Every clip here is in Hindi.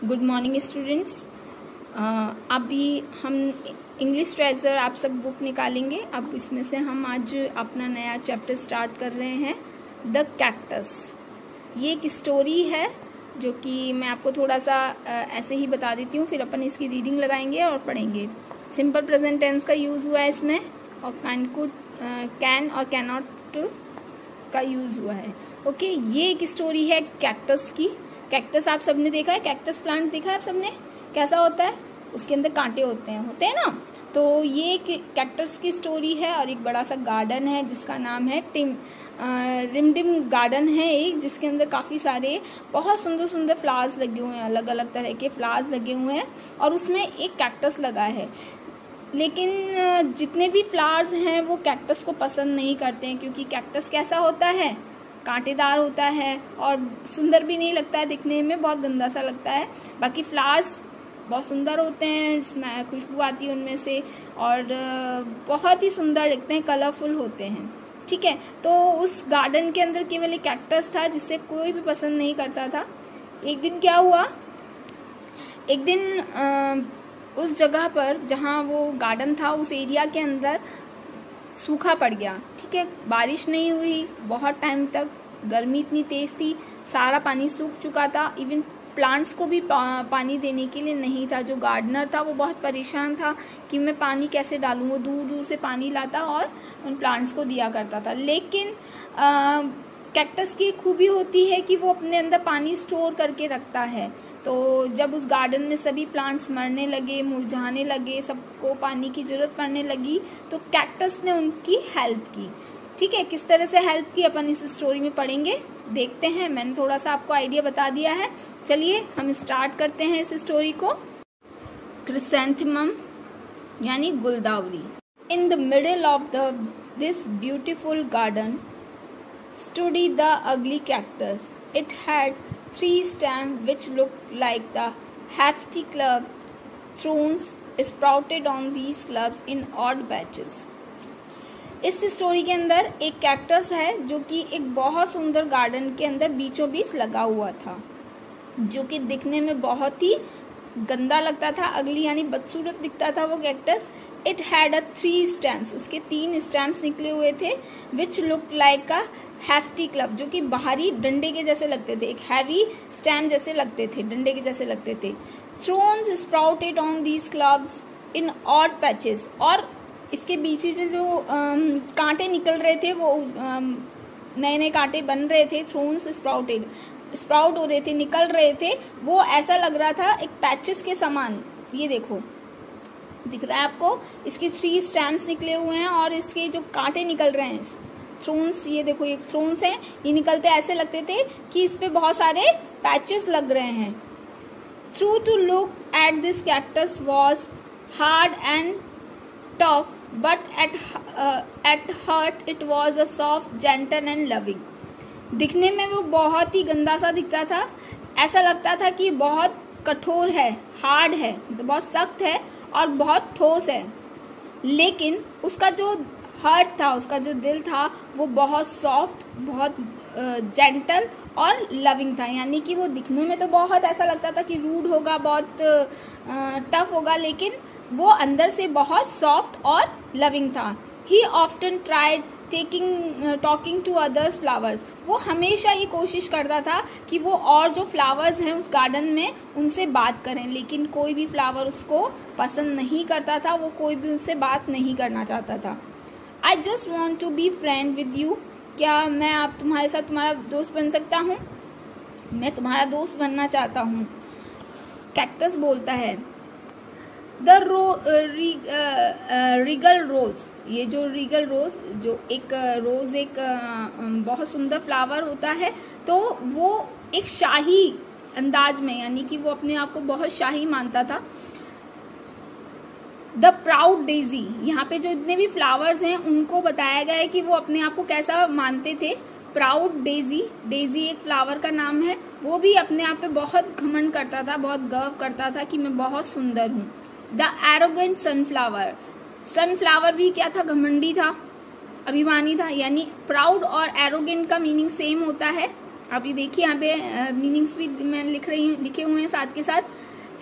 Good morning students. अभी हम इंग्लिश ट्रेजर आप सब बुक निकालेंगे। अब इसमें से हम आज अपना नया चैप्टर स्टार्ट कर रहे हैं, द कैक्टस। ये एक स्टोरी है जो कि मैं आपको थोड़ा सा ऐसे ही बता देती हूँ, फिर अपन इसकी रीडिंग लगाएंगे और पढ़ेंगे। सिंपल प्रेजेंट टेंस का यूज हुआ है इसमें, और कैन और कैन नॉट का यूज हुआ है। ओके, ये एक स्टोरी है कैक्टस की। कैक्टस आप सबने देखा है, कैक्टस प्लांट देखा है आप सबने, कैसा होता है? उसके अंदर कांटे होते हैं ना। तो ये एक कैक्टस की स्टोरी है और एक बड़ा सा गार्डन है जिसका नाम है रिमडिम गार्डन है एक, जिसके अंदर काफी सारे बहुत सुंदर सुंदर फ्लावर्स लगे हुए हैं, अलग अलग तरह के फ्लावर्स लगे हुए हैं और उसमें एक कैक्टस लगा है। लेकिन जितने भी फ्लावर्स हैं वो कैक्टस को पसंद नहीं करते हैं, क्योंकि कैक्टस कैसा होता है, कांटेदार होता है और सुंदर भी नहीं लगता है, दिखने में बहुत गंदा सा लगता है। बाकी फ्लावर्स बहुत सुंदर होते हैं, इसमें खुशबू आती है उनमें से और बहुत ही सुंदर दिखते हैं, कलरफुल होते हैं। ठीक है, तो उस गार्डन के अंदर केवल एक कैक्टस था जिसे कोई भी पसंद नहीं करता था। एक दिन क्या हुआ, एक दिन उस जगह पर जहाँ वो गार्डन था, उस एरिया के अंदर सूखा पड़ गया। ठीक है, बारिश नहीं हुई बहुत टाइम तक, गर्मी इतनी तेज थी, सारा पानी सूख चुका था। इवन प्लांट्स को भी पानी देने के लिए नहीं था। जो गार्डनर था वो बहुत परेशान था कि मैं पानी कैसे डालूं। वो दूर दूर से पानी लाता और उन प्लांट्स को दिया करता था। लेकिन कैक्टस की खूबी होती है कि वो अपने अंदर पानी स्टोर करके रखता है। तो जब उस गार्डन में सभी प्लांट्स मरने लगे, मुरझाने लगे, सबको पानी की जरूरत पड़ने लगी, तो कैक्टस ने उनकी हेल्प की। ठीक है, किस तरह से हेल्प की अपन इस स्टोरी में पढ़ेंगे, देखते हैं। मैंने थोड़ा सा आपको आइडिया बता दिया है, चलिए हम स्टार्ट करते हैं इस स्टोरी को। क्रिसैंथेमम यानी गुलदावरी। In the middle of this beautiful garden sturdy the ugly cactus. It had 3 stems which looked like the hefty club. Thorns sprouted on these clubs in odd patches. इस स्टोरी के अंदर एक कैक्टस है जो कि एक बहुत सुंदर गार्डन के अंदर बीचों बीच लगा हुआ था, जो कि दिखने में बहुत ही गंदा लगता था, अगली यानी बदसूरत दिखता था वो कैक्टस। इट हैड 3 stems, उसके 3 stems निकले हुए थे, which look like a hefty club, जो कि बाहरी डंडे के जैसे लगते थे, एक हैवी स्टैम जैसे लगते थे, डंडे के जैसे लगते थे। Thrones sprouted on these clubs in odd patches, और इसके बीच में जो कांटे निकल रहे थे, वो नए नए कांटे बन रहे थे। थ्रोन्स स्प्राउट हो रहे थे, निकल रहे थे, वो ऐसा लग रहा था एक पैचेस के समान। ये देखो, दिख रहा है आपको, इसके 3 स्टैम्स निकले हुए हैं और इसके जो कांटे निकल रहे हैं, थ्रोन्स, ये देखो ये थ्रोन्स हैं, ये निकलते ऐसे लगते थे कि इस पे बहुत सारे पैचेस लग रहे हैं। Through to look at this cactus was hard and tough, but at heart it was a soft, gentle and loving. दिखने में वो बहुत ही गंदा सा दिखता था, ऐसा लगता था कि बहुत कठोर है, हार्ड है, तो बहुत सख्त है और बहुत ठोस है। लेकिन उसका जो हार्ट था, उसका जो दिल था, वो बहुत सॉफ्ट, बहुत जेंटल और लविंग था। यानी कि वो दिखने में तो बहुत ऐसा लगता था कि रूड होगा, बहुत टफ होगा, लेकिन वो अंदर से बहुत सॉफ्ट और लविंग था। He often tried talking to others flowers. वो हमेशा ये कोशिश करता था कि वो और जो फ्लावर्स हैं उस गार्डन में उनसे बात करें, लेकिन कोई भी फ्लावर उसको पसंद नहीं करता था, वो कोई भी उनसे बात नहीं करना चाहता था। I just want to be friend with you. क्या मैं आप तुम्हारे साथ तुम्हारा दोस्त बन सकता हूँ? मैं तुम्हारा दोस्त बनना चाहता हूँ, कैक्टस बोलता है। द रीगल रोज, ये जो रीगल रोज, जो एक रोज एक बहुत सुंदर फ्लावर होता है, तो वो एक शाही अंदाज में, यानी कि वो अपने आप को बहुत शाही मानता था। द प्राउड डेजी, यहाँ पे जो इतने भी फ्लावर्स हैं उनको बताया गया है कि वो अपने आप को कैसा मानते थे। प्राउड डेजी, डेजी एक फ्लावर का नाम है, वो भी अपने आप पे बहुत घमंड करता था, बहुत गर्व करता था कि मैं बहुत सुंदर हूँ। द एरोगेंट सनफ्लावर, सनफ्लावर भी क्या था, घमंडी था, अभिमानी था। यानी प्राउड और एरोगेंट का मीनिंग सेम होता है, आप ये देखिए यहाँ पे मीनिंग्स भी मैं लिखे हुए हैं साथ के साथ।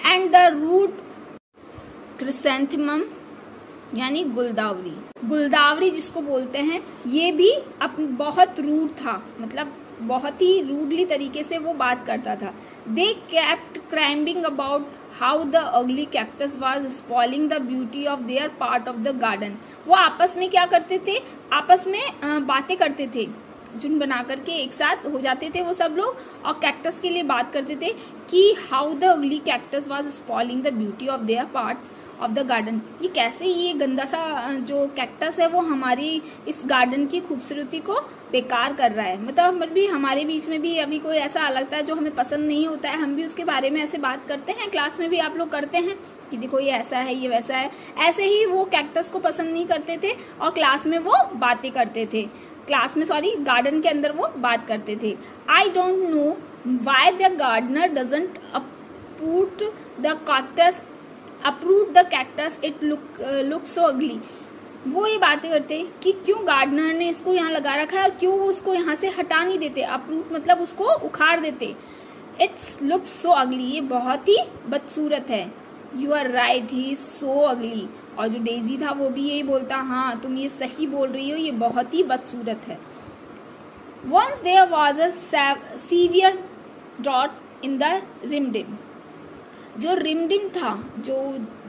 एंड द रूट क्रिसेंथेमम यानी गुलदावरी, गुलदावरी जिसको बोलते हैं, ये भी बहुत रूड था, मतलब बहुत ही रूडली तरीके से वो बात करता था। They kept grumbling about how the ugly cactus was spoiling the beauty of their part of the garden. वो आपस में क्या करते थे, आपस में बातें करते थे, झुंड बना करके एक साथ हो जाते थे वो सब लोग, और कैक्टस के लिए बात करते थे कि how the ugly cactus was spoiling the beauty of there parts of the garden. ये कैसे ये गंदा सा जो कैक्टस है वो हमारी इस गार्डन की खूबसूरती को बेकार कर रहा है। मतलब भी हमारे बीच में भी अभी कोई ऐसा लगता है जो हमें पसंद नहीं होता है, हम भी उसके बारे में ऐसे बात करते हैं, क्लास में भी आप लोग करते हैं कि देखो ये ऐसा है, ये वैसा है। ऐसे ही वो कैक्टस को पसंद नहीं करते थे और क्लास में वो बातें करते थे, क्लास में सॉरी गार्डन के अंदर वो बात करते थे। I don't know why the gardener doesn't uproot the cactus, it looks so ugly। वो ये बातें करते कि क्यों गार्डनर ने इसको यहाँ लगा रखा है और क्यों वो उसको यहाँ से हटा नहीं देते। अपरूट मतलब उसको उखाड़ देते। इट्स लुक्स सो अगली, ये बहुत ही बदसूरत है। You are right, he is so ugly. और जो डेजी था वो भी यही बोलता, हाँ तुम ये सही बोल रही हो, ये बहुत ही बदसूरत है। Once there was a severe drought in the रिमडिम। जो रिमडिम था, जो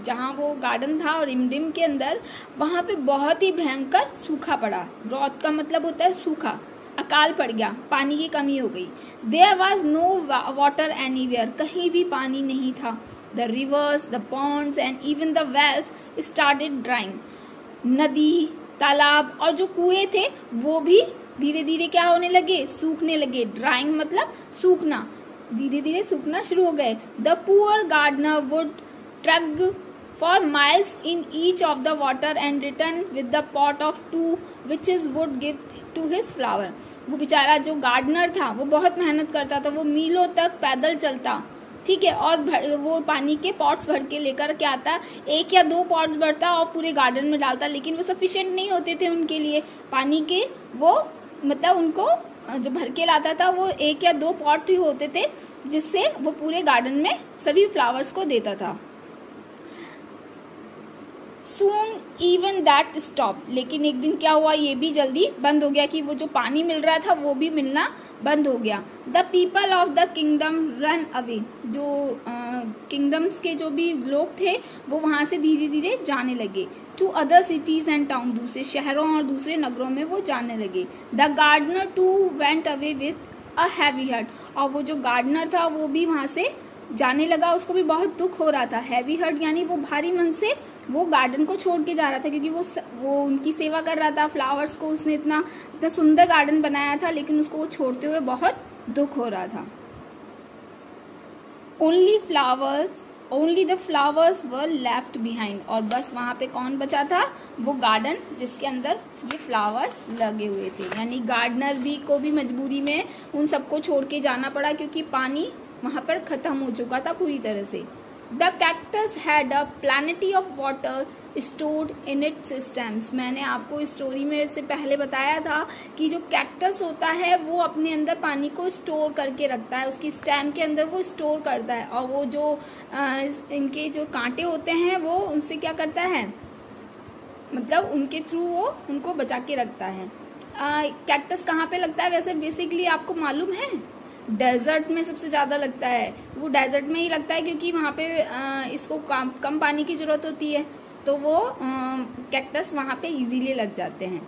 जहाँ वो गार्डन था और रिमडिम के अंदर, वहां पे बहुत ही भयंकर सूखा पड़ा। ड्रॉट का मतलब होता है सूखा, अकाल पड़ गया, पानी की कमी हो गई। There was no water anywhere, कहीं भी पानी नहीं था। The rivers, the ponds and even the wells started drying. नदी, तालाब और जो कुएं थे वो भी धीरे धीरे क्या होने लगे, सूखने लगे। ड्राइंग मतलब सूखना, धीरे धीरे सूखना शुरू हो गए। The poor gardener would trudge for miles in each of the water and return with the pot of to which is would give to his flower. वो बेचारा जो गार्डनर था वो बहुत मेहनत करता था, वो मीलों तक पैदल चलता, ठीक है, और वो पानी के पॉट्स भर के लेकर के आता, 1 या 2 पॉट्स भरता और पूरे गार्डन में डालता, लेकिन वो सफिशिएंट नहीं होते थे उनके लिए पानी के। वो मतलब उनको जो भर के लाता था वो 1 या 2 पॉट ही होते थे, जिससे वो पूरे गार्डन में सभी फ्लावर्स को देता था। Soon even that stopped, लेकिन एक दिन क्या हुआ, ये भी जल्दी बंद हो गया कि वो जो पानी मिल रहा था वो भी मिलना बंद हो गया। The people of the kingdom run away, जो किंगडम्स के जो भी लोग थे वो वहां से धीरे धीरे जाने लगे। To other cities and town, दूसरे शहरों और दूसरे नगरों में वो जाने लगे। The gardener too went away with a heavy heart, और वो जो गार्डनर था वो भी वहां से जाने लगा, उसको भी बहुत दुख हो रहा था। हैवी हार्ट यानी वो भारी मन से वो गार्डन को छोड़ के जा रहा था, क्योंकि वो उनकी सेवा कर रहा था, फ्लावर्स को उसने इतना सुंदर गार्डन बनाया था, लेकिन उसको वो छोड़ते हुए बहुत दुख हो रहा था। Only the flowers were left behind, और बस वहां पे कौन बचा था, वो गार्डन जिसके अंदर ये फ्लावर्स लगे हुए थे। यानी गार्डनर भी को भी मजबूरी में उन सबको छोड़ के जाना पड़ा, क्योंकि पानी वहां पर खत्म हो चुका था पूरी तरह से। The cactus had a प्लेनिटी of water stored in its stems. मैंने आपको स्टोरी में से पहले बताया था कि जो कैक्टस होता है वो अपने अंदर पानी को स्टोर करके रखता है, उसकी स्टेम के अंदर वो स्टोर करता है, और वो जो इनके जो कांटे होते हैं वो उनसे क्या करता है, मतलब उनके थ्रू वो उनको बचा के रखता है। कैक्टस कहाँ पे लगता है वैसे बेसिकली आपको मालूम है? डेजर्ट में सबसे ज्यादा लगता है। वो डेजर्ट में ही लगता है क्योंकि वहां पे इसको कम पानी की जरूरत होती है, तो वो कैक्टस वहां पे इजीली लग जाते हैं।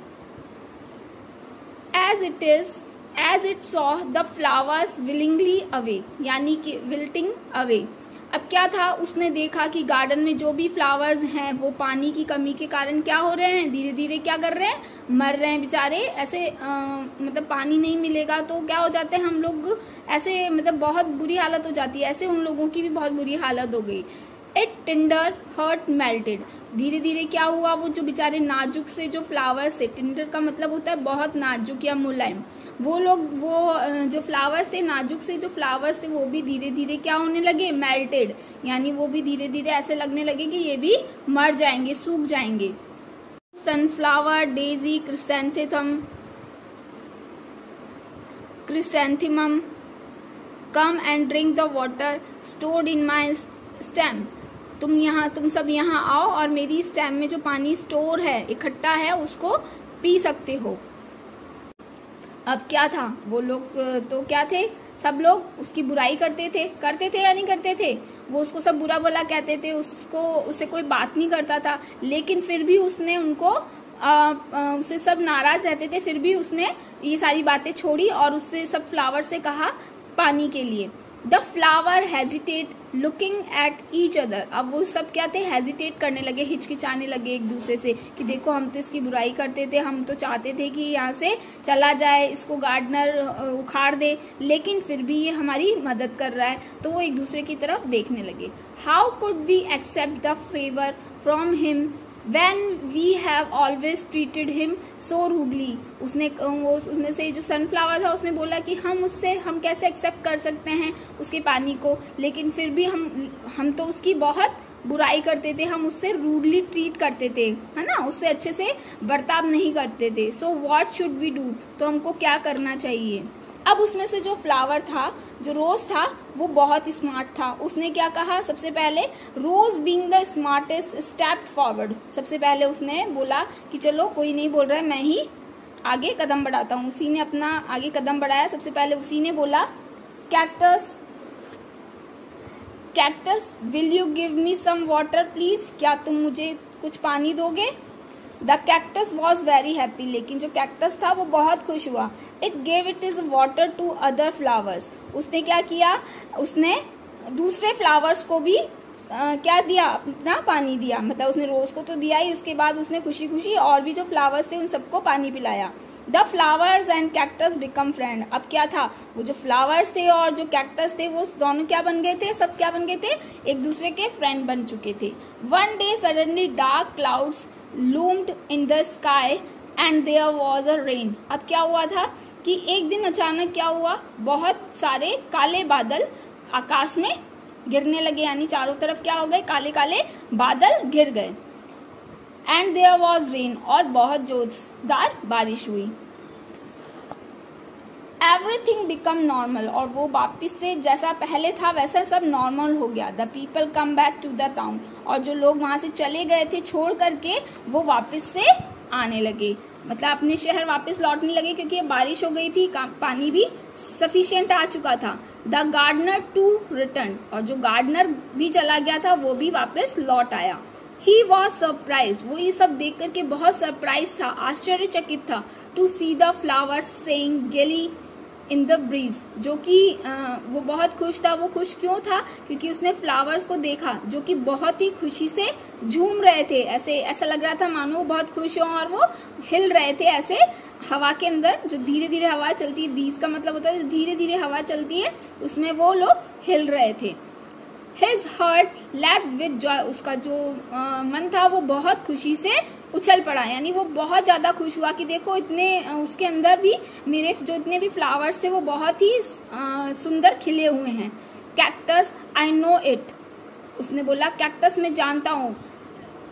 As it saw the flowers willingly away, यानी कि विल्टिंग अवे। अब क्या था, उसने देखा कि गार्डन में जो भी फ्लावर्स हैं वो पानी की कमी के कारण क्या हो रहे हैं, धीरे धीरे क्या कर रहे हैं, मर रहे हैं बेचारे। ऐसे मतलब पानी नहीं मिलेगा तो क्या हो जाते हैं हम लोग, ऐसे मतलब बहुत बुरी हालत हो जाती है। ऐसे उन लोगों की भी बहुत बुरी हालत हो गई। इट टिंडर हर्ट मेल्टेड, धीरे धीरे क्या हुआ, वो जो बेचारे नाजुक से जो फ्लावर्स थे, टिंडर का मतलब होता है बहुत नाजुक या मुलायम, वो जो फ्लावर्स थे, नाजुक से जो फ्लावर्स थे, वो भी धीरे धीरे क्या होने लगे, मेल्टेड, यानी वो भी धीरे धीरे ऐसे लगने लगे कि ये भी मर जाएंगे, सूख जाएंगे। Sunflower, Daisy, chrysanthemum, chrysanthemum come and drink the water stored in my stem. तुम सब यहाँ आओ और मेरी स्टेम में जो पानी स्टोर है, इकट्ठा है, उसको पी सकते हो। अब क्या था, वो लोग तो क्या थे, सब लोग उसकी बुराई करते थे या नहीं करते थे। वो उसको सब बुरा भला कहते थे, उससे कोई बात नहीं करता था, लेकिन फिर भी उसने उनको उससे सब नाराज रहते थे, फिर भी उसने ये सारी बातें छोड़ी और उससे सब फ्लावर से कहा पानी के लिए। The flower hesitate looking at each other. अब वो सब क्या थे, हेजिटेट करने लगे, हिचकिचाने लगे एक दूसरे से कि देखो हम तो इसकी बुराई करते थे, हम तो चाहते थे कि यहाँ से चला जाए, इसको गार्डनर उखाड़ दे, लेकिन फिर भी ये हमारी मदद कर रहा है। तो वो एक दूसरे की तरफ देखने लगे। How could we accept the favour from him when we have always treated him so rudely। उसमें से जो सनफ्लावर था उसने बोला कि हम कैसे एक्सेप्ट कर सकते हैं उसके पानी को, लेकिन फिर भी हम तो उसकी बहुत बुराई करते थे, हम उससे रूडली ट्रीट करते थे, है ना, उससे अच्छे से बर्ताव नहीं करते थे। So what should we do, तो हमको क्या करना चाहिए। अब उसमें से जो फ्लावर था, जो रोज था, वो बहुत स्मार्ट था। उसने क्या कहा, सबसे पहले rose being the smartest stepped forward. सबसे पहले उसने बोला कि चलो कोई नहीं बोल रहा है, मैं ही आगे कदम बढ़ाता हूँ। उसी ने अपना आगे कदम बढ़ाया। सबसे पहले उसी ने बोला, cactus will you give me some water please, क्या तुम मुझे कुछ पानी दोगे। The cactus was very happy. लेकिन जो कैक्टस था वो बहुत खुश हुआ। It gave it is water to other flowers. उसने क्या किया, उसने दूसरे फ्लावर्स को भी क्या दिया, अपना पानी दिया। मतलब उसने रोज को तो दिया ही, उसके बाद उसने खुशी खुशी और भी जो फ्लावर्स थे उन सबको पानी पिलाया। The flowers and cactus become friend. अब क्या था, वो जो फ्लावर्स थे और जो कैक्टस थे वो दोनों क्या बन गए थे, सब क्या बन गए थे, एक दूसरे के फ्रेंड बन चुके थे। One day suddenly dark clouds loomed in the sky and there was a rain। अब क्या हुआ था कि एक दिन अचानक क्या हुआ, बहुत सारे काले बादल आकाश में गिरने लगे, यानी चारों तरफ क्या हो गए, काले काले बादल गिर गए। एंड there was rain, और बहुत जोरदार बारिश हुई। एवरीथिंग बिकम नॉर्मल, और वो वापिस से जैसा पहले था वैसा सब नॉर्मल हो गया। The people come back to the town, और जो लोग वहां से चले गए थे छोड़ करके वो वापिस से आने लगे, मतलब अपने शहर वापस लौटने लगे, क्योंकि बारिश हो गई थी, पानी भी सफिशिएंट आ चुका था। द गार्डनर टू रिटर्न, और जो गार्डनर भी चला गया था वो भी वापस लौट आया। ही वॉज सरप्राइज, वो ये सब देख करके बहुत सरप्राइज था, आश्चर्यचकित था। To see the flowers saying gaily in the breeze, जो कि वो बहुत खुश था। वो खुश क्यों था, क्योंकि उसने फ्लावर्स को देखा जो कि बहुत ही खुशी से झूम रहे थे। ऐसा लग रहा था मानो वो बहुत खुश हो और वो हिल रहे थे ऐसे हवा के अंदर, जो धीरे धीरे हवा चलती है, ब्रीज का मतलब होता है जो धीरे धीरे हवा चलती है, उसमें वो लोग हिल रहे थे। His heart leapt with joy, उसका जो मन था वो बहुत खुशी से उछल पड़ा, यानी वो बहुत ज्यादा खुश हुआ कि देखो इतने उसके अंदर भी मेरे जो इतने भी फ्लावर्स थे वो बहुत ही सुंदर खिले हुए हैं। कैक्टस आई नो इट, उसने बोला कैक्टस मैं जानता हूँ।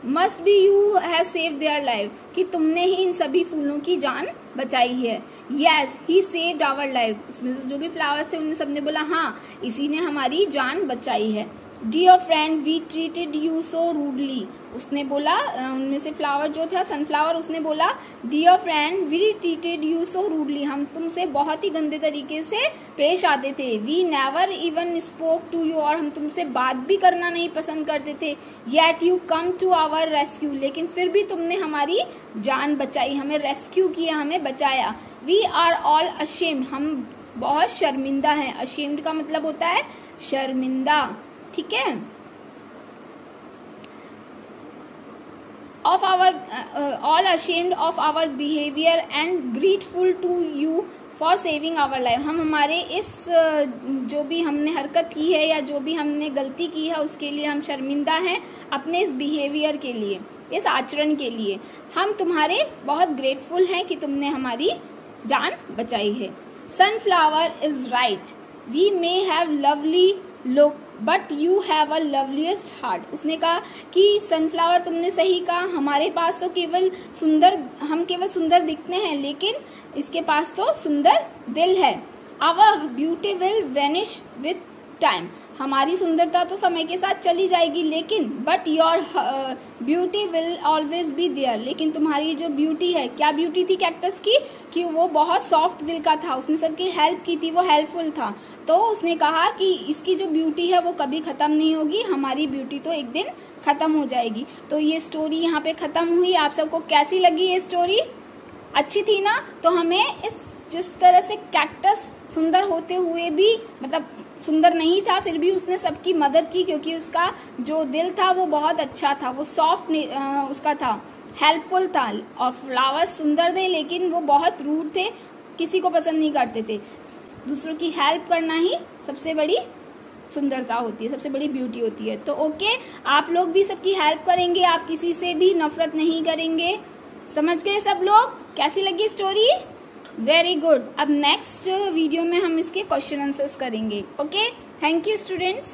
Must be you have saved their life, कि तुमने ही इन सभी फूलों की जान बचाई है। Yes he saved our life, उसमें जो भी फ्लावर्स थे उन्हें सबने बोला हाँ इसी ने हमारी जान बचाई है। Dear friend we treated you so rudely, उसने बोला उनमें से फ्लावर जो था सनफ्लावर, उसने बोला dear friend we treated you so rudely, हम तुमसे बहुत ही गंदे तरीके से पेश आते थे। We never even spoke to you, और हम तुमसे बात भी करना नहीं पसंद करते थे। Yet you come to our rescue, लेकिन फिर भी तुमने हमारी जान बचाई, हमें रेस्क्यू किया, हमें बचाया। वी आर ऑल अशेम्ड, हम बहुत शर्मिंदा हैं। अशेम्ड का मतलब होता है शर्मिंदा, ठीक है। Of our all ashamed of our behaviour and grateful to you for saving our life, हम हमारे इस जो भी हमने हरकत की है या जो भी हमने गलती की है उसके लिए हम शर्मिंदा हैं, अपने इस बिहेवियर के लिए, इस आचरण के लिए हम तुम्हारे बहुत ग्रेटफुल हैं कि तुमने हमारी जान बचाई है। Sunflower is right, we may have lovely look but you have a loveliest heart, उसने कहा कि सनफ्लावर तुमने सही कहा, हमारे पास तो हम केवल सुंदर दिखते हैं, लेकिन इसके पास तो सुंदर दिल है। Our beauty will vanish with time, हमारी सुंदरता तो समय के साथ चली जाएगी, लेकिन but your beauty will always be there, लेकिन तुम्हारी जो ब्यूटी है, क्या ब्यूटी थी कैक्टस की कि वो बहुत सॉफ्ट दिल का था, उसने सबकी हेल्प की थी, वो हेल्पफुल था। तो उसने कहा कि इसकी जो ब्यूटी है वो कभी खत्म नहीं होगी, हमारी ब्यूटी तो एक दिन खत्म हो जाएगी। तो ये स्टोरी यहाँ पे खत्म हुई। आप सबको कैसी लगी ये स्टोरी? अच्छी थी ना? तो हमें इस जिस तरह से कैक्टस सुंदर होते हुए भी, मतलब सुंदर नहीं था फिर भी उसने सबकी मदद की, क्योंकि उसका जो दिल था वो बहुत अच्छा था, वो सॉफ्ट उसका था, हेल्पफुल था। और फ्लावर्स सुंदर थे लेकिन वो बहुत रूड थे, किसी को पसंद नहीं करते थे। दूसरों की हेल्प करना ही सबसे बड़ी सुंदरता होती है, सबसे बड़ी ब्यूटी होती है। तो ओके, आप लोग भी सबकी हेल्प करेंगे, आप किसी से भी नफरत नहीं करेंगे। समझ गए सब लोग? कैसी लगी स्टोरी? Very good. अब नेक्स्ट वीडियो में हम इसके क्वेश्चन आंसर्स करेंगे। Okay, thank you students.